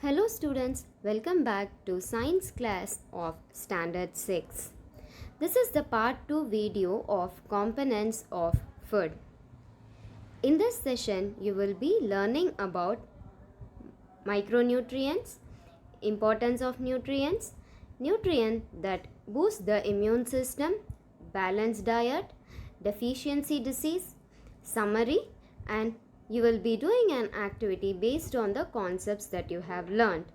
Hello students, welcome back to science class of standard 6. This is the part 2 video of components of food. In this session, you will be learning about micronutrients, importance of nutrients, nutrients that boost the immune system, balanced diet, deficiency disease, summary, and you will be doing an activity based on the concepts that you have learned.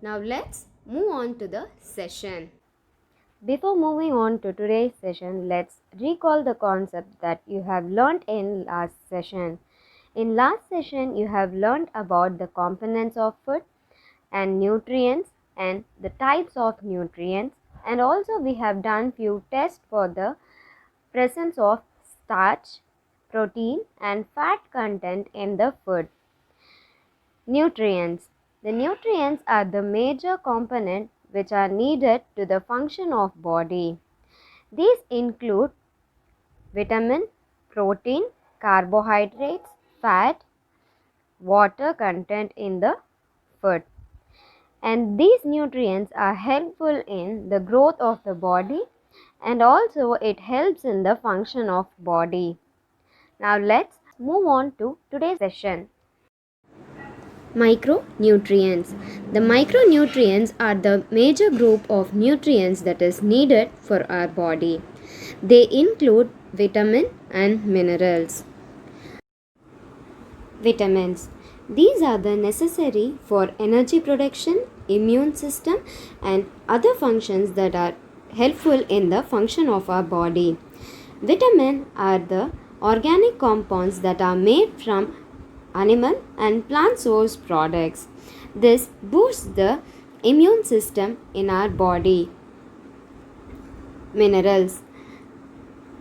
Now let's move on to the session. Before moving on to today's session, let's recall the concept that you have learned in last session. In last session, you have learned about the components of food and nutrients and the types of nutrients, and also we have done few tests for the presence of starch, protein and fat content in the food. Nutrients. The nutrients are the major component which are needed to the function of body. These include vitamin, protein, carbohydrates, fat, water content in the food. And these nutrients are helpful in the growth of the body and also it helps in the function of body. Now let's move on to today's session. Micronutrients. The micronutrients are the major group of nutrients that is needed for our body. They include vitamin and minerals. Vitamins. These are the necessary for energy production, immune system and other functions that are helpful in the function of our body. Vitamins are the organic compounds that are made from animal and plant source products. This boosts the immune system in our body. Minerals.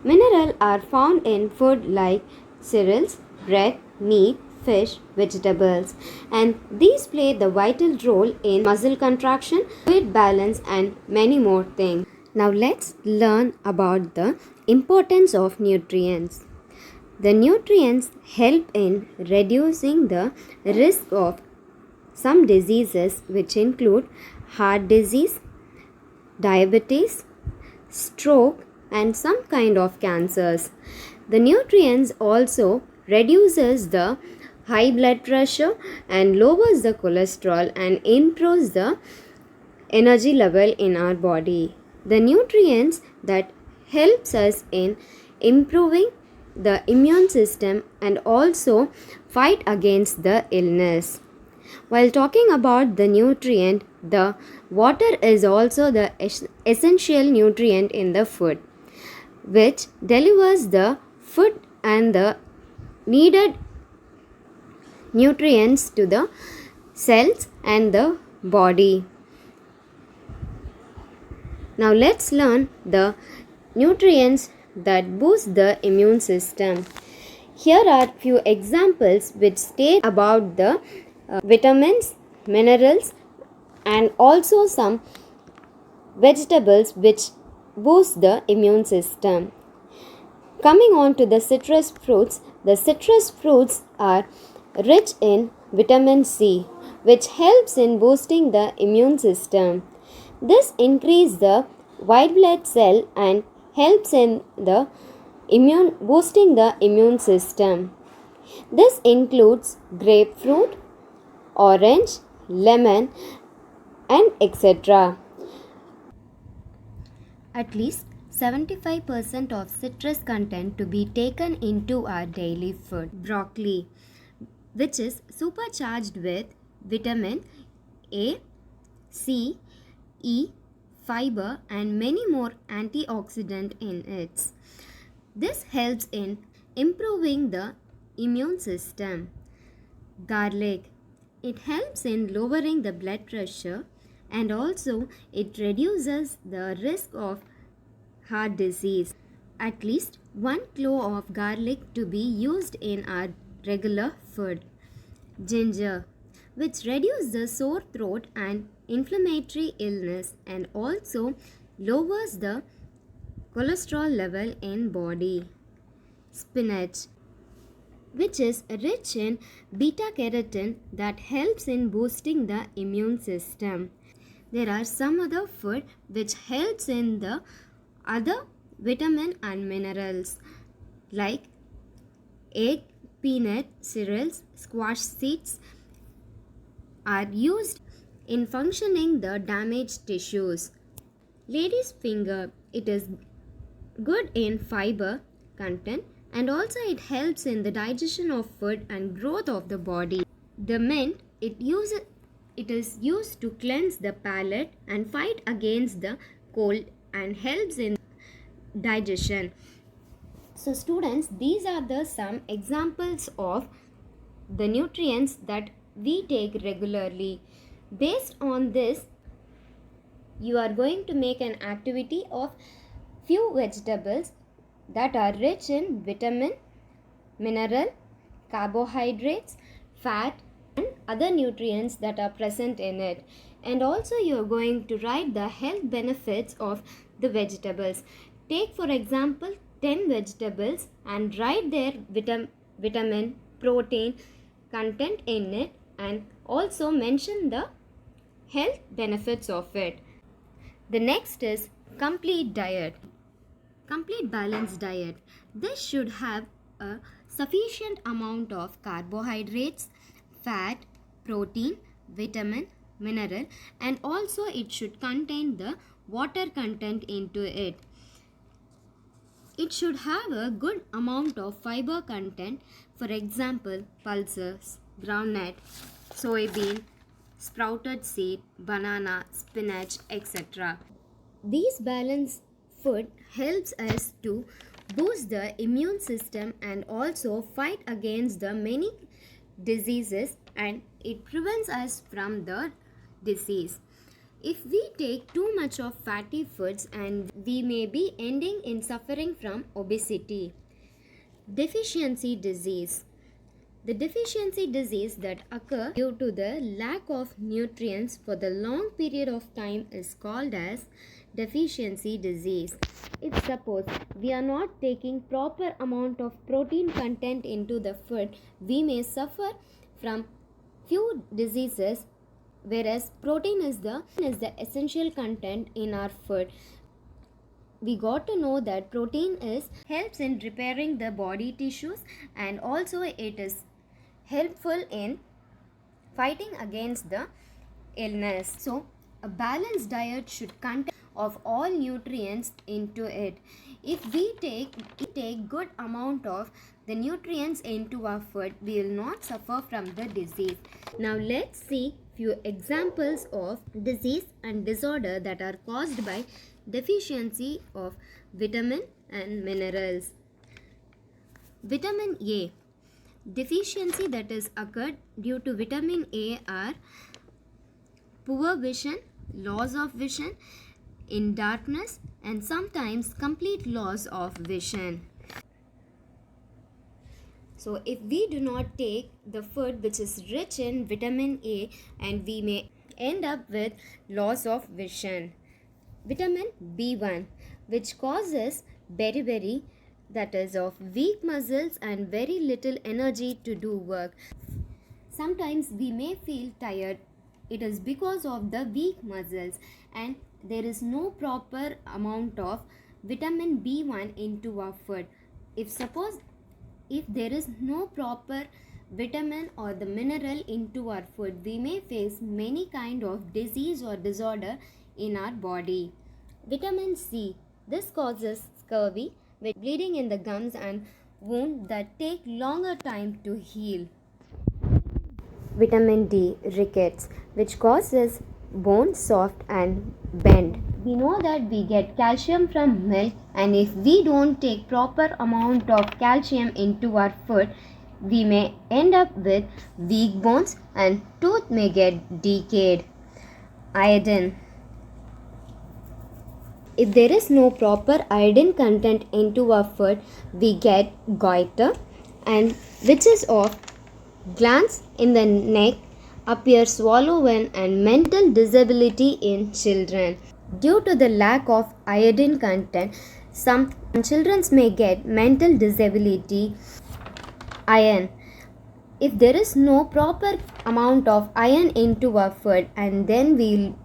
Minerals are found in food like cereals, bread, meat, fish, vegetables, and these play the vital role in muscle contraction, fluid balance and many more things. Now let's learn about the importance of nutrients. The nutrients help in reducing the risk of some diseases which include heart disease, diabetes, stroke and some kind of cancers. The nutrients also reduces the high blood pressure and lowers the cholesterol and improves the energy level in our body. The nutrients that helps us in improving the immune system and also fight against the illness. While talking about the nutrient, the water is also the essential nutrient in the food, which delivers the food and the needed nutrients to the cells and the body. Now let's learn the nutrients that boost the immune system. Here are few examples which state about the vitamins, minerals and also some vegetables which boost the immune system. Coming on to the citrus fruits are rich in vitamin C which helps in boosting the immune system. This increases the white blood cell and helps in the boosting the immune system. This includes grapefruit, orange, lemon and etc. At least 75% of citrus content to be taken into our daily food. Broccoli, which is supercharged with vitamin A, C, E, fiber and many more antioxidants in it. This helps in improving the immune system. Garlic. It helps in lowering the blood pressure and also it reduces the risk of heart disease. At least 1 clove of garlic to be used in our regular food. Ginger, which reduces the sore throat and inflammatory illness and also lowers the cholesterol level in body. Spinach. which is rich in beta carotene that helps in boosting the immune system. There are some other food which helps in the other vitamin and minerals like egg, peanut, cereals, squash seeds are used in functioning the damaged tissues. Lady's finger, it is good in fiber content and also it helps in the digestion of food and growth of the body. The mint, it is used to cleanse the palate and fight against the cold and helps in digestion. So students, these are the some examples of the nutrients that we take regularly. Based on this, you are going to make an activity of few vegetables that are rich in vitamin, mineral, carbohydrates, fat and other nutrients that are present in it. And also you are going to write the health benefits of the vegetables. Take for example 10 vegetables and write their vitamin, protein content in it and also mention the health benefits of it. The next is complete diet. Complete balanced diet. This should have a sufficient amount of carbohydrates, fat, protein, vitamin, mineral and also it should contain the water content into it. It should have a good amount of fiber content, for example, pulses, groundnut, soybean, sprouted seed, banana, spinach, etc. These balanced food helps us to boost the immune system and also fight against the many diseases and it prevents us from the disease. If we take too much of fatty foods and we may be ending in suffering from obesity. Deficiency disease. The deficiency disease that occur due to the lack of nutrients for the long period of time is called as deficiency disease. If suppose we are not taking proper amount of protein content into the food, we may suffer from few diseases, whereas protein is the essential content in our food. We got to know that protein helps in repairing the body tissues and also it is helpful in fighting against the illness. So a balanced diet should contain of all nutrients into it. If we take good amount of the nutrients into our food, we will not suffer from the disease. Now let's see few examples of disease and disorder that are caused by deficiency of vitamin and minerals. Vitamin A. Deficiency that is occurred due to vitamin A are poor vision, loss of vision in darkness and sometimes complete loss of vision. So if we do not take the food which is rich in vitamin A and we may end up with loss of vision. Vitamin B1 which causes beriberi, that is of weak muscles and very little energy to do work. Sometimes we may feel tired. It is because of the weak muscles and there is no proper amount of vitamin B1 into our food. If there is no proper vitamin or the mineral into our food, we may face many kind of disease or disorder in our body. Vitamin C. This causes scurvy with bleeding in the gums and wounds that take longer time to heal. Vitamin D. Rickets, which causes bones soft and bend. We know that we get calcium from milk and if we don't take proper amount of calcium into our food, we may end up with weak bones and tooth may get decayed. Iodine. If there is no proper iodine content into our food, we get goiter and which is of glands in the neck, appear swollen and mental disability in children. Due to the lack of iodine content, some children may get mental disability. Iron. If there is no proper amount of iron into our food, and then we'll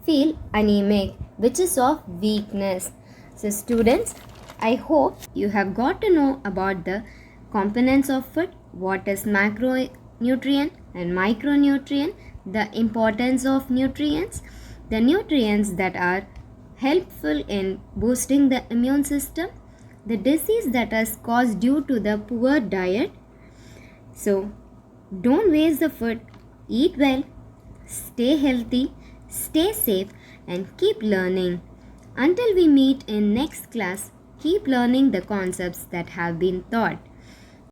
feel anemic, which is of weakness. So students, I hope you have got to know about the components of food, what is macronutrient and micronutrient, the importance of nutrients, the nutrients that are helpful in boosting the immune system, the disease that is caused due to the poor diet. So don't waste the food, eat well, stay healthy, stay safe, and keep learning. Until we meet in next class, keep learning the concepts that have been taught.